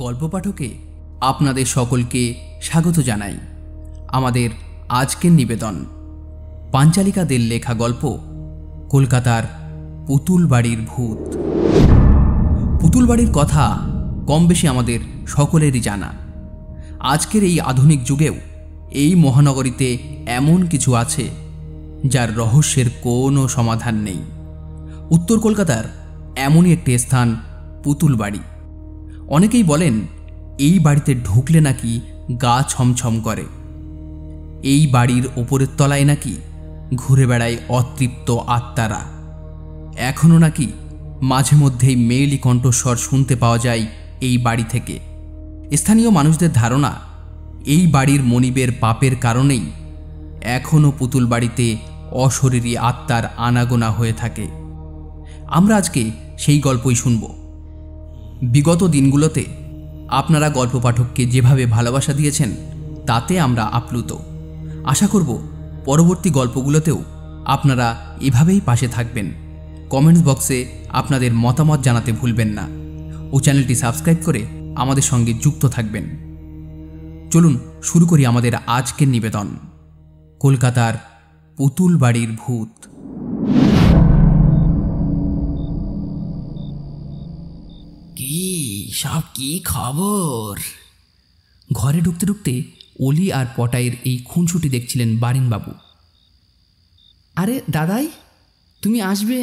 গল্প পাঠকে আপনাদের সকলকে স্বাগত জানাই। আমাদের আজকের নিবেদন পাঞ্চালিকাদের লেখা গল্প কলকাতার পুতুল বাড়ির ভূত। পুতুল বাড়ির কথা কম বেশি আমাদের সকলেরই জানা। আজকের এই আধুনিক যুগেও এই মহানগরীতে এমন কিছু আছে যার রহস্যের কোনো সমাধান নেই। উত্তর কলকাতার এমনই একটি স্থান পুতুল বাড়ি। অনেকেই বলেন এই বাড়িতে ঢুকলে নাকি গা ছমছম করে। এই বাড়ির ওপরের তলায় নাকি ঘুরে বেড়ায় অতৃপ্ত আত্মারা। এখনও নাকি মাঝে মধ্যেই মেয়েলি কণ্ঠস্বর শুনতে পাওয়া যায় এই বাড়ি থেকে। স্থানীয় মানুষদের ধারণা এই বাড়ির মনিবের পাপের কারণেই এখনও পুতুল বাড়িতে অশরীরী আত্মার আনাগোনা হয়ে থাকে। আমরা আজকে সেই গল্পই শুনব। বিগত দিনগুলোতে আপনারা গল্প পাঠককে যেভাবে ভালোবাসা দিয়েছেন তাতে আমরা আপ্লুত। আশা করব পরবর্তী গল্পগুলোতেও আপনারা এভাবেই পাশে থাকবেন। কমেন্টস বক্সে আপনাদের মতামত জানাতে ভুলবেন না ও চ্যানেলটি সাবস্ক্রাইব করে আমাদের সঙ্গে যুক্ত থাকবেন। চলুন শুরু করি আমাদের আজকের নিবেদন কলকাতার পুতুল বাড়ির ভূত। কি খবর? ঘরে ঢুকতে ঢুকতে অলি আর পটাইয়ের এই খুনসুটি দেখছিলেন বারিনবাবু। আরে দাদাই, তুমি আসবে,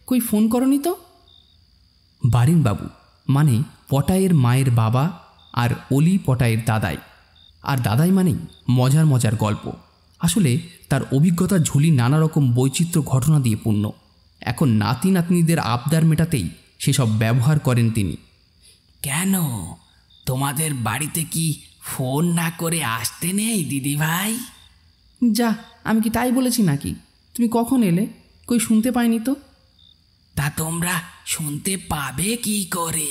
কই ফোন করনি তো? বারিনবাবু মানে পটাইয়ের মায়ের বাবা আর অলি পটাইয়ের দাদাই। আর দাদাই মানেই মজার মজার গল্প। আসলে তার অভিজ্ঞতার ঝুলি নানা রকম বৈচিত্র্য ঘটনা দিয়ে পূর্ণ। এখন নাতি নাতনিদের আবদার মেটাতেই সেসব ব্যবহার করেন তিনি। কেন, তোমাদের বাড়িতে কি ফোন না করে আসতে নেই দিদি ভাই? যা, আমি কি তাই বলেছি নাকি? তুমি কখন এলে? কই শুনতে পাইনি তো। তা তোমরা শুনতে পাবে কি করে?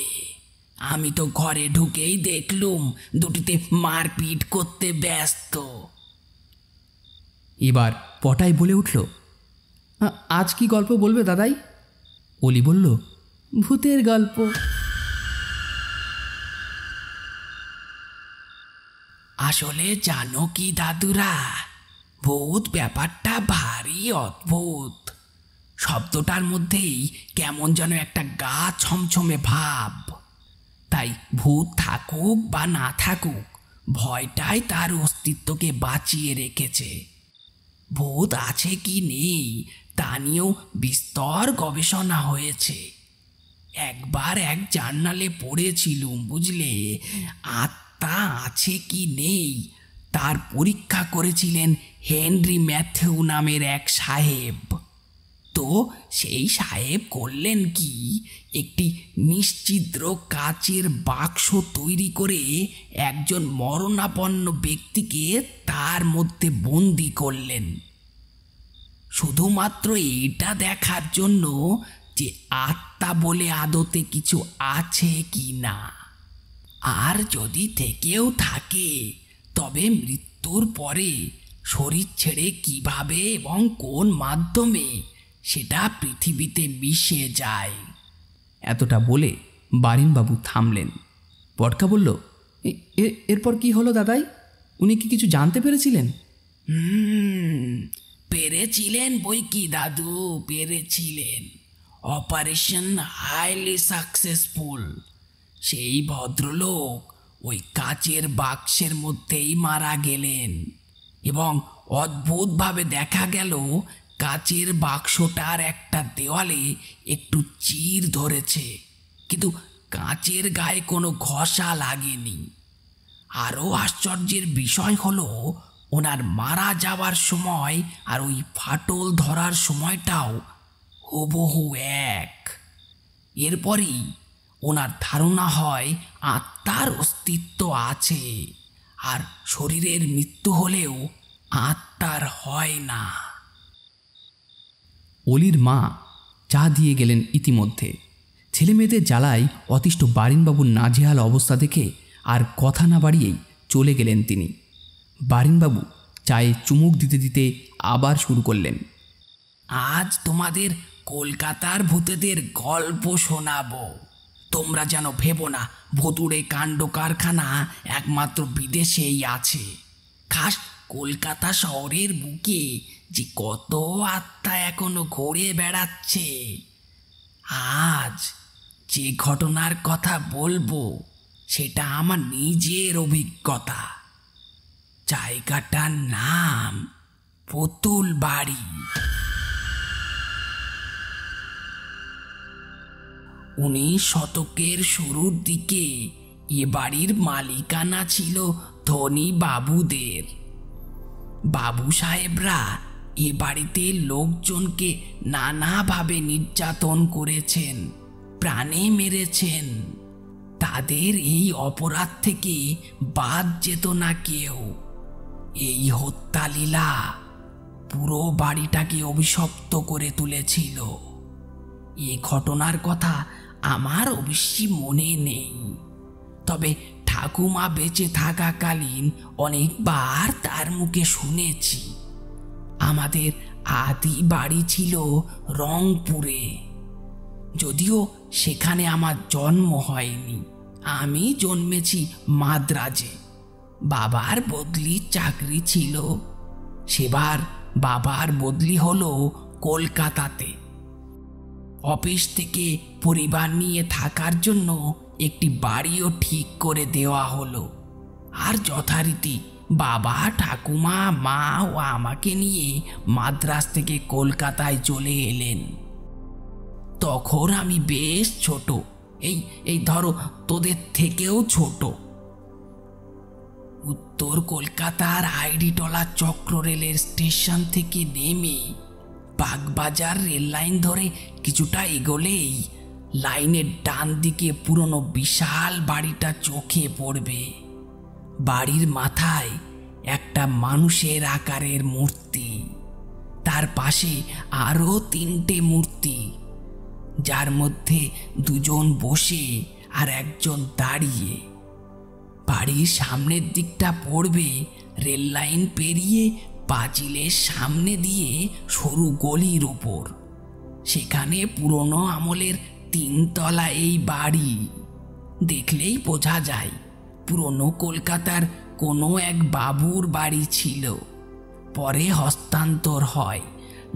আমি তো ঘরে ঢুকেই দেখলুম দুটিতে মারপিট করতে ব্যস্ত। এবার পটাই বলে উঠল, আজ কি গল্প বলবে দাদাই? অলি বলল, ভূতের গল্প। আসলে জানো কি দাদুরা, ভূত ব্যাপারটা ভারী অদ্ভুত। শব্দটার মধ্যেই কেমন যেন একটা গা ছমছমে ভাব। তাই ভূত থাকুক বা না থাকুক, ভয়টাই তার অস্তিত্বকে বাঁচিয়ে রেখেছে। ভূত আছে কি নেই তা নিয়েও বিস্তর গবেষণা হয়েছে। একবার এক জার্নালে পড়েছিলুম, বুঝলে, আত্মা আছে কি নেই তার পরীক্ষা করেছিলেন হেনরি ম্যাথিউ নামের এক সাহেব। তো সেই সাহেব করলেন কি, একটি নিশ্চিদ্র কাচের বাক্স তৈরি করে একজন মরণাপন্ন ব্যক্তিকে তার মধ্যে বন্দি করলেন, শুধুমাত্র এটা দেখার জন্য যে আত্মা বলে আদতে কিছু আছে কি না। আর যদি থেকেও থাকে, তবে মৃত্যুর পরে শরীর ছেড়ে কিভাবে এবং কোন মাধ্যমে সেটা পৃথিবীতে মিশে যায়। এতটা বলে বারিনবাবু থামলেন। পটকা বলল, এরপর কি হলো দাদাই? উনি কি কিছু জানতে পেরেছিলেন? পেরেছিলেন বই কি দাদু, পেরেছিলেন। Operation highly successful. সেই ভদ্রলোক ওই কাচের বাক্সের মধ্যেই মারা গেলেন এবং অদ্ভুতভাবে দেখা গেল কাচের বাক্সটার একটা দেওয়ালে একটু চির ধরেছে, কিন্তু কাচের গায়ে কোনো ঘষা লাগেনি। আরও আশ্চর্যের বিষয় হলো, ওনার মারা যাওয়ার সময় আর ওই ফাটল ধরার সময়টাও হুবহু এক। এরপরই ওনার ধারণা হয় আত্মার অস্তিত্ব আছে, আর শরীরের মৃত্যু হলেও আত্মার হয় না। অলির মা চা দিয়ে গেলেন ইতিমধ্যে। ছেলেমেয়েদের জ্বালায় অতিষ্ঠ বারিনবাবুর নাজেহাল অবস্থা দেখে আর কথা না বাড়িয়েই চলে গেলেন তিনি। বারিনবাবু চায়ে চুমুক দিতে দিতে আবার শুরু করলেন, আজ তোমাদের কলকাতার ভূতেদের গল্প শোনাবো। তোমরা যেন ভেবো না ভুতুড়ে কাণ্ড কারখানা একমাত্র বিদেশেই আছে। খাস কলকাতা শহরের বুকে যে কত আত্মা এখনো ঘুরে বেড়াচ্ছে। আজ যে ঘটনার কথা বলবো সেটা আমার নিজের অভিজ্ঞতা। জায়গাটার নাম পুতুল বাড়ি। 19 শতকের শুরুর দিকে এ বাড়ির মালিকানা ছিল ধনী বাবুদের। বাবু সাহেবরা এ বাড়িতে লোকজনকে নানাভাবে নির্যাতন করেছেন, প্রাণে মেরেছেন। তাদের এই অপরাধ থেকে বাদ যেত না কেউ। এই হত্যালীলা পুরো বাড়িটাকে অভিশপ্ত করে তুলেছিল। এ ঘটনার কথা আমার অবশ্যই মনে নেই, তবে ঠাকুমা বেঁচে থাকাকালীন অনেকবার তার মুখে শুনেছি। আমাদের আদি বাড়ি ছিল রংপুরে, যদিও সেখানে আমার জন্ম হয়নি। আমি জন্মেছি মাদ্রাজে। বাবার বদলি চাকরি ছিল, সেবার বাবার বদলি হলো কলকাতাতে। অফিস থেকে পরিবার নিয়ে থাকার জন্য একটি বাড়িও ঠিক করে দেওয়া হলো। আর যথারীতি বাবা, ঠাকুমা, মা ও আমাকে নিয়ে মাদ্রাজ থেকে কলকাতায় চলে এলেন। তখন আমি বেশ ছোট, এই ধরো তোদের থেকেও ছোট। উত্তর কলকাতার আইডিটলা চক্র রেলের স্টেশন থেকে নেমে বাগবাজার রেল লাইন ধরে কিছুটা এগোলেই লাইনের ডান দিকে পুরনো বিশাল বাড়িটা চোখে পড়বে। বাড়ির মাথায় একটা মানুষের আকারের মূর্তি, তার পাশে আরো 3টে মূর্তি, যার মধ্যে 2জন বসে আর 1জন দাঁড়িয়ে। বাড়ির সামনের দিকটা পড়বে রেল লাইন পেরিয়ে পাঁচিলের সামনে দিয়ে সরু গলির উপর। সেখানে পুরনো আমলের 3 তলা এই বাড়ি। দেখলেই বোঝা যায় পুরনো কলকাতার কোনো এক বাবুর বাড়ি ছিল। পরে হস্তান্তর হয়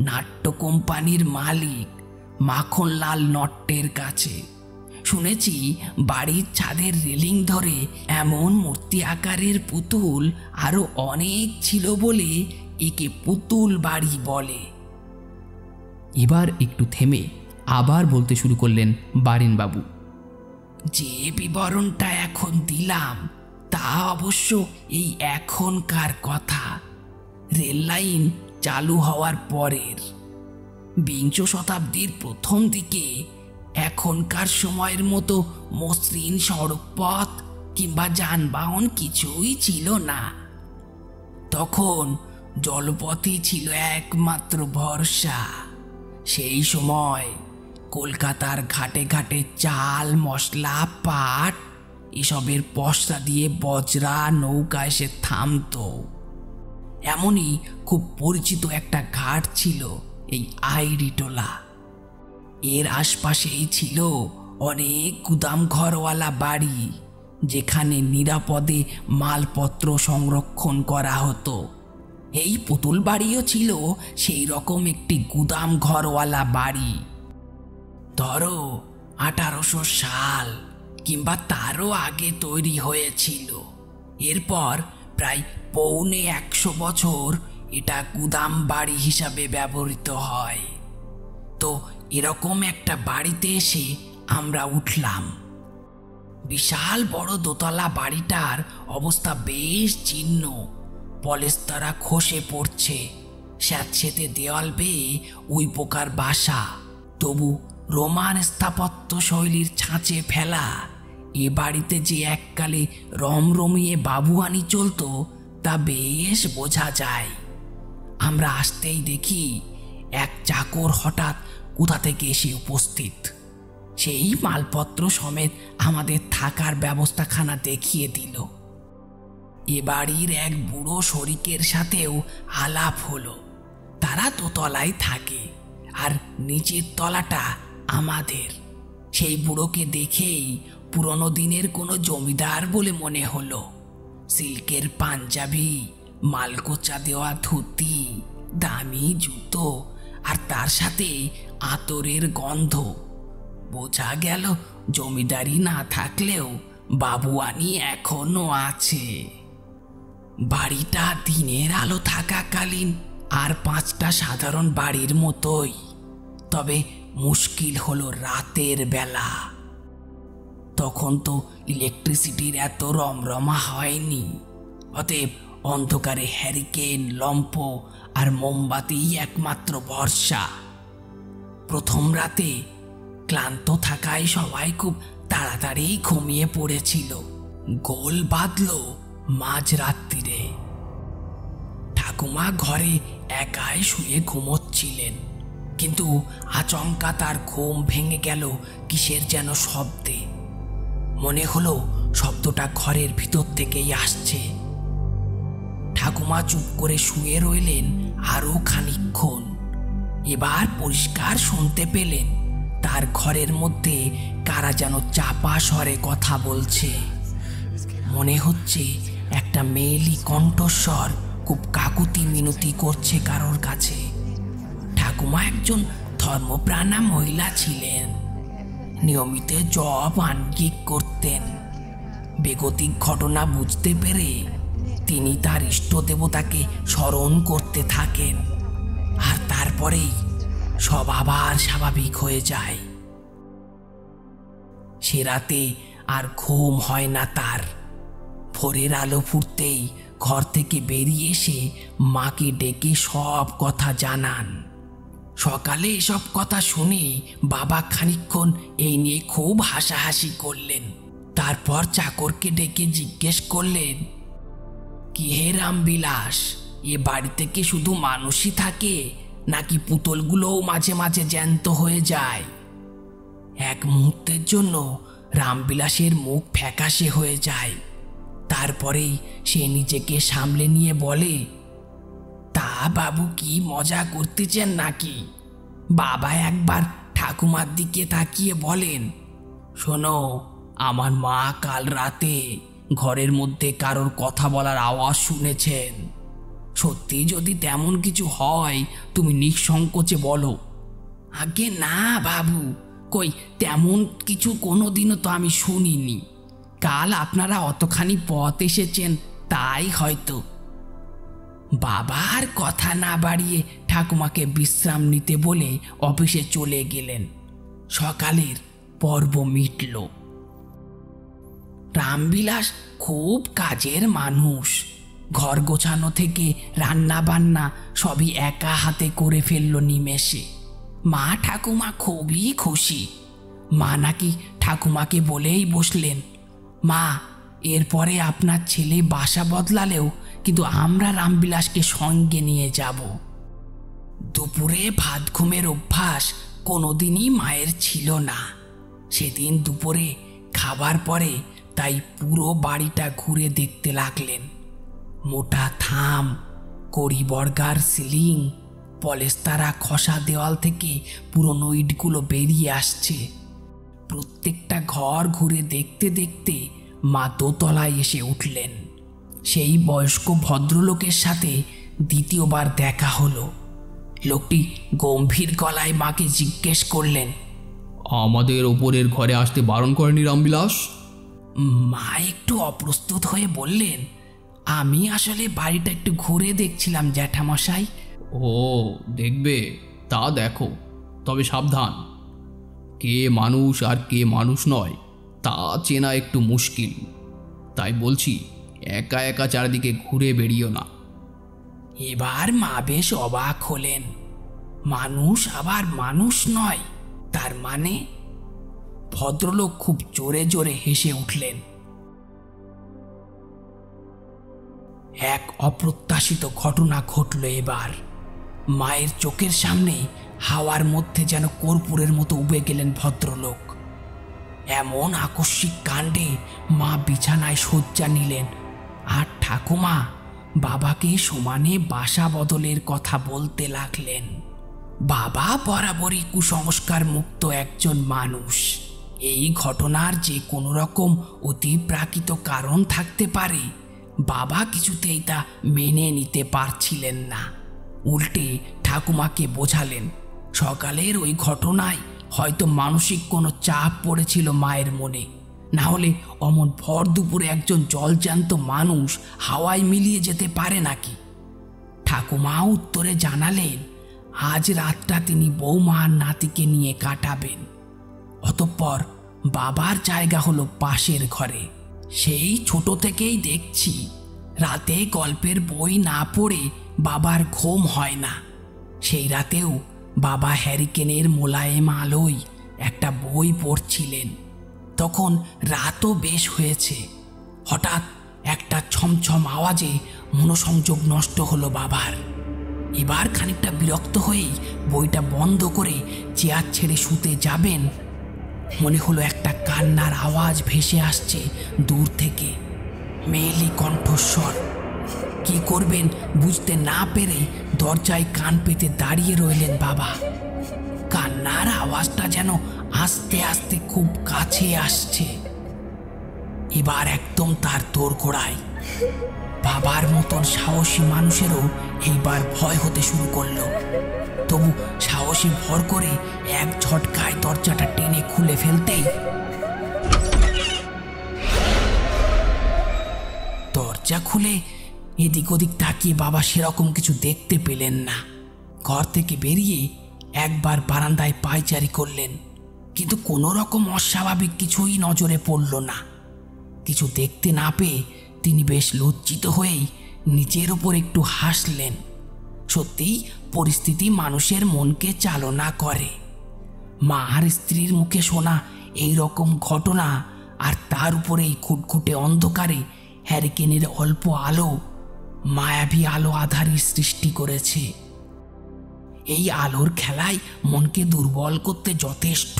নাট্য কোম্পানির মালিক মাখনলাল নট্টের কাছে। শুনেছি বাড়ির ছাদের রেলিং ধরে এমন মূর্তি আকারের পুতুল আরো অনেক ছিল বলে একে পুতুল বাড়ি বলে। এবার একটু থেমে আবার বলতে শুরু করলেন বারেনবাবু। যে বিবরণটা এখন দিলাম তা অবশ্য এই এখনকার কথা, রেল লাইন চালু হওয়ার পরের। 20 শতাব্দীর প্রথম দিকে এখনকার সময়ের মতো মসৃণ সড়কপথ কিংবা যানবাহন কিছুই ছিল না। তখন জলপথই ছিল একমাত্র ভরসা। সেই সময় কলকাতার ঘাটে ঘাটে চাল, মশলা, পাট এসবের পসরা দিয়ে বজরা নৌকা এসে থামতো। এমনই খুব পরিচিত একটা ঘাট ছিল এই আইডিটোলা। এর আশপাশেই ছিল অনেক গুদাম ঘরওয়ালা বাড়ি, যেখানে নিরাপদে মালপত্র সংরক্ষণ করা হতো। এই পুতুল বাড়িও ছিল সেই রকম একটি গুদাম ঘরওয়ালা বাড়ি। ধরো 1800 সাল কিংবা তারও আগে তৈরি হয়েছিল। এরপর প্রায় 125 বছর এটা গুদাম বাড়ি হিসাবে ব্যবহৃত হয়। তো এরকম একটা বাড়িতে এসে আমরা উঠলাম। বিশাল বড় দোতলা বাড়িটার অবস্থা বেশ জীর্ণ, পলেস্তারা খসে পড়ছে, স্যাঁতসেঁতে দেওয়াল বেয়ে উই পোকার বাসা। তবু রোমান স্থাপত্য শৈলীর ছাঁচে ফেলা এ বাড়িতে যে এককালে রমরমিয়ে বাবুয়ানি চলতো তা বেশ বোঝা যায়। আমরা আসতেই দেখি এক চাকর হঠাৎ কোথা থেকে এসে উপস্থিত। সেই মালপত্র সমেত আমাদের থাকার ব্যবস্থাখানা দেখিয়ে দিল। এ বাড়ির এক বুড়ো শরিকের সাথেও আলাপ হলো। তারা দোতলায় থাকে আর নিচের তলাটা আমাদের। সেই বুড়োকে দেখেই পুরনো দিনের কোনো জমিদার বলে মনে হলো। সিল্কের পাঞ্জাবি, মালকোচা দেওয়া ধুতি, দামি জুতো, আর তার সাথে আতরের গন্ধ। বোঝা গেল জমিদারি না থাকলেও বাবুয়ানি এখনো আছে। বাড়িটা দিনের আলো থাকাকালীন আর 5টা সাধারণ বাড়ির মতোই, তবে মুশকিল হলো রাতের বেলা। তখন তো ইলেকট্রিসিটির এত রমরমা হয়নি, অতএব অন্ধকারে হ্যারিকেন, লম্প আর মোমবাতি একমাত্র ভরসা। প্রথম রাতে ক্লান্ত থাকায় সবাই খুব তাড়াতাড়ি ঘুমিয়ে পড়েছিল। গোল বাঁধল মাঝরাত্রিরে। ঠাকুমা ঘরে একাই শুয়ে ঘুমোচ্ছিলেন, কিন্তু আচমকা তার ঘুম ভেঙে গেল কিসের যেন শব্দে। মনে হলো শব্দটা ঘরের ভিতর থেকেই আসছে। ঠাকুমা চুপ করে শুয়ে রইলেন আরো খানিকক্ষণ। এবার পরিষ্কার শুনতে পেলেন তার ঘরের মধ্যে কারা যেন চাপা স্বরে কথা বলছে। মনে হচ্ছে একটা মেয়েলি কণ্ঠস্বর খুব কাকুতি মিনতি করছে কারোর কাছে। ঠাকুমা একজন ধর্মপ্রাণা মহিলা ছিলেন, নিয়মিত জপ আহ্নিক করতেন। বেগতিক ঘটনা বুঝতে পেরে তিনি তার ইষ্ট দেবতাকে স্মরণ করতে থাকেন, আর তারপরেই সব আবার স্বাভাবিক হয়ে যায়। সে রাতে আর ঘুম হয় না তার। ভোরের আলো ফুটতেই ঘর থেকে বেরিয়ে এসে মাকে ডেকে সব কথা জানান। সকালে এসব কথা শুনে বাবা খানিকক্ষণ এই নিয়ে খুব হাসাহাসি করলেন। তারপর চাকরকে ডেকে জিজ্ঞেস করলেন, কি হে রামবিলাস, এ বাড়িতে কি শুধু মানুষই থাকে, নাকি পুতুলগুলোও মাঝে মাঝে জ্যান্ত হয়ে যায়? এক মুহূর্তের জন্য রামবিলাসের মুখ ফ্যাকাশে হয়ে যায়। তারপরেই সে নিজেকে সামলে নিয়ে বলে, তা বাবু কি মজা করতেছেন নাকি? বাবা একবার ঠাকুমার দিকে তাকিয়ে বলেন, শোনো, আমার মা কাল রাতে ঘরের মধ্যে কারোর কথা বলার আওয়াজ শুনেছেন। সত্যি যদি তেমন কিছু হয় তুমি নিঃসংকোচে বলো। আগে না বাবু, কই তেমন কিছু কোনোদিনও তো আমি শুনিনি। কাল আপনারা অতখানি পথ এসেছেন তাই হয়তো। বাবা আর কথা না বাড়িয়ে ঠাকুমাকে বিশ্রাম নিতে বলে অফিসে চলে গেলেন। সকালের পর্ব মিটল। রামবিলাস খুব কাজের মানুষ। ঘর গোছানো থেকে রান্না বান্না সবই একা হাতে করে ফেলল নিমেষে। মা ঠাকুমা খুবই খুশি। মা নাকি ঠাকুমাকে বলেই বসলেন, মা, এরপরে আপনার ছেলে বাসা বদলালেও কিন্তু আমরা রামবিলাসকে সঙ্গে নিয়ে যাব। দুপুরে ভাত ঘুমের অভ্যাস কোনোদিনই মায়ের ছিল না। সেদিন দুপুরে খাবার পরে তাই পুরো বাড়িটা ঘুরে দেখতে লাগলেন। মোটা থাম, কড়ি বর্গার সিলিং, পলেস্তারা খসা দেওয়াল থেকে পুরনো ইটগুলো বেরিয়ে আসছে। প্রত্যেকটা ঘর ঘুরে দেখতে দেখতে মা দোতলায় এসে উঠলেন। সেই বয়স্ক ভদ্রলোকের সাথে দ্বিতীয়বার দেখা হলো। লোকটি গম্ভীর গলায় মাকে জিজ্ঞেস করলেন, আমাদের ওপরের ঘরে আসতে বারণ করেনি রামবিলাস? মা একটু অপ্রস্তুত হয়ে বললেন, আমি আসলে বাড়িটা একটু ঘুরে দেখছিলাম জ্যাঠামশাই। ও, দেখবে তা দেখো, তবে সাবধান। কে মানুষ আর কে মানুষ নয় তা চেনা একটু মুশকিল। তাই বলছি, একা একা চারিদিকে ঘুরে বেরিও না। এবার মা বেশ অবাক হলেন। মানুষ আবার মানুষ নয়, তার মানে? ভদ্রলোক খুব জোরে জোরে হেসে উঠলেন। এক অপ্রত্যাশিত ঘটনা ঘটল এবার। মায়ের চোখের সামনে হাওয়ার মধ্যে যেন কর্পূরের মতো উবে গেলেন ভদ্রলোক। এমন আকস্মিক কাণ্ডে মা বিছানায় শয্যা নিলেন, আর ঠাকুমা বাবাকে সমানে বাসা বদলের কথা বলতে লাগলেন। বাবা বরাবরই কুসংস্কার মুক্ত একজন মানুষ। এই ঘটনার যে কোনো রকম অতিপ্রাকৃত কারণ থাকতে পারে, বাবা কিছুতেই তা মেনে নিতে পারছিলেন না। উল্টে ঠাকুমাকে বোঝালেন সকালের ওই ঘটনায় হয়তো মানসিক কোনো চাপ পড়েছিল মায়ের মনে, না হলে অমন ভর দুপুরে একজন জলজ্যান্ত মানুষ হাওয়ায় মিলিয়ে যেতে পারে নাকি। ঠাকুমা উত্তরে জানালেন আজ রাতটা তিনি বৌমা আর নাতিকে নিয়ে কাটাবেন। অতঃপর বাবার জায়গা হলো পাশের ঘরে। সেই ছোট থেকেই দেখছি রাতে গল্পের বই না পড়ে বাবার ঘুম হয় না। সেই রাতেও বাবা হ্যারিকেনের মোলায়েম আলোয় একটা বই পড়ছিলেন। তখন রাতও বেশ হয়েছে। হঠাৎ একটা ছমছম আওয়াজে মনোসংযোগ নষ্ট হলো বাবার। এবার খানিকটা বিরক্ত হয়েই বইটা বন্ধ করে চেয়ার ছেড়ে শুতে যাবেন, মনে হলো একটা কান্নার আওয়াজ ভেসে আসছে দূর থেকে, মেয়েলি কণ্ঠস্বর। কি করবেন বুঝতে না পেরে দরজায় কান পেতে দাঁড়িয়ে রইলেন বাবা। কান্নার আওয়াজটা যেন আস্তে আস্তে খুব কাছে আসছে। এবার একদম তার দোরগোড়ায়। বাবার মতন সাহসী মানুষেরও এইবার ভয় হতে শুরু করলো। তবু সাহসী ভর করে এক ঝটকায় দরজাটা টেনে খুলে ফেলতেই দরজা খুলে এদিক ওদিক তাকিয়ে বাবা সেরকম কিছু দেখতে পেলেন না। ঘর থেকে বেরিয়ে একবার বারান্দায় পায়চারি করলেন, কিন্তু কোনো রকম অস্বাভাবিক কিছুই নজরে পড়ল না। কিছু দেখতে না পেয়ে তিনি বেশ লজ্জিত হয়েই নিজের ওপর একটু হাসলেন। সত্যিই পরিস্থিতি মানুষের মনকে চালনা করে। মা আর স্ত্রীর মুখে শোনা এই রকম ঘটনা, আর তার উপরে এই খুটখুটে অন্ধকারে হ্যারিকেনের অল্প আলো মায়াবী আলো আধারের সৃষ্টি করেছে। এই আলোর খেলায় মনকে দুর্বল করতে যথেষ্ট।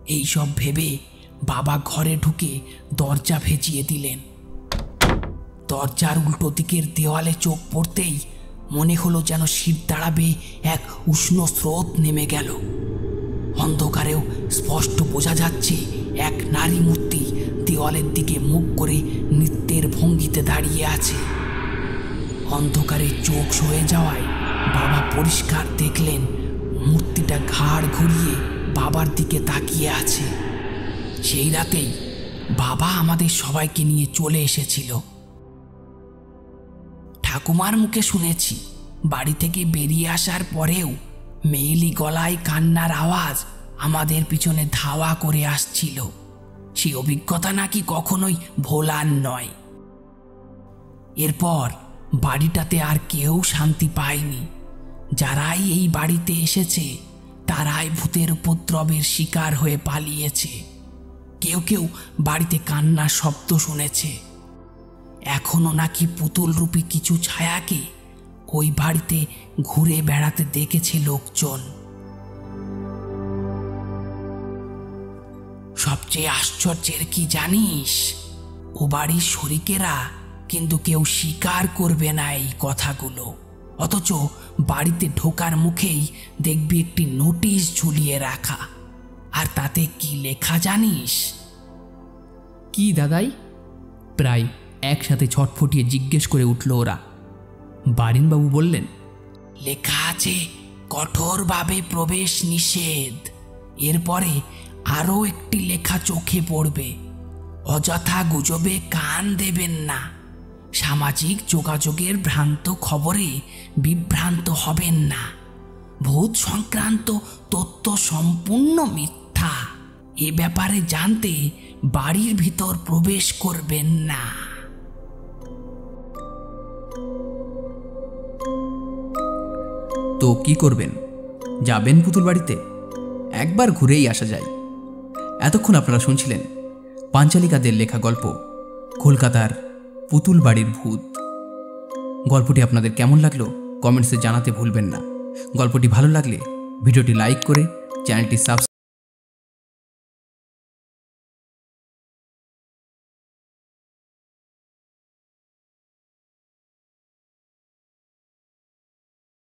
এইসব ভেবে বাবা ঘরে ঢুকে দরজা ভেজিয়ে দিলেন। দরজার উল্টো দিকের দেওয়ালে চোখ পড়তেই মনে হলো যেন শির দাঁড়াবে এক উষ্ণ স্রোত নেমে গেল। অন্ধকারেও স্পষ্ট বোঝা যাচ্ছে এক নারী মূর্তি দেওয়ালের দিকে মুখ করে নৃত্যের ভঙ্গিতে দাঁড়িয়ে আছে। অন্ধকারে চোখ সয়ে যাওয়ায় বাবা পরিষ্কার দেখলেন মূর্তিটা ঘাড় ঘুরিয়ে বাবার দিকে তাকিয়ে আছে। সেই রাতেই বাবা আমাদের সবাইকে নিয়ে চলে এসেছিল। ঠাকুমার মুখে শুনেছি বাড়ি থেকে বেরিয়ে আসার পরেও মেয়েলি গলায় কান্নার আওয়াজ আমাদের পিছনে ধাওয়া করে আসছিল। সেই অভিজ্ঞতা নাকি কখনোই ভোলার নয়। এরপর বাড়িটাতে আর কেউ শান্তি পায়নি। যারাই এই বাড়িতে এসেছে তারাই ভূতের উপদ্রবের শিকার হয়ে পালিয়েছে। কেউ কেউ বাড়িতে কান্নার শব্দ শুনেছে। এখনো নাকি পুতুলরূপী কিছু ছায়াকে ওই বাড়িতে ঘুরে বেড়াতে দেখেছে লোকজন। সবচেয়ে আশ্চর্যের কি জানিস, ও বাড়ির শরিকেরা কিন্তু কেউ স্বীকার করবে না এই কথাগুলো। অথচ বাড়িতে ঢোকার মুখেই দেখবি একটি নোটিশ ঝুলিয়ে রাখা, আর তাতে কি লেখা জানিস? কি দাদাই? প্রায় একসাথে ছটফটিয়ে জিজ্ঞেস করে উঠল ওরা। বারিনবাবু বললেন, লেখা আছে কঠোরভাবে প্রবেশ নিষেধ। এরপরে আরও একটি লেখা চোখে পড়বে, অযথা গুজবে কান দেবেন না, সামাজিক যোগাযোগের ভ্রান্ত খবরে বিভ্রান্ত হবেন না, ভূত সংক্রান্ত তথ্য সম্পূর্ণ মিথ্যা, এ ব্যাপারে জানতে বাড়ির ভিতর প্রবেশ করবেন না। তো কি করবেন? যাবেন পুতুল বাড়িতে? একবার ঘুরেই আসা যায়। এতক্ষণ আপনারা শুনছিলেন পাঞ্চালিকাদের লেখা গল্প কলকাতার পুতুল বাড়ির ভূত। গল্পটি আপনাদের কেমন লাগলো কমেন্টসে জানাতে ভুলবেন না। গল্পটি ভালো লাগলে ভিডিওটি লাইক করে চ্যানেলটি সাবস্ক্রাইব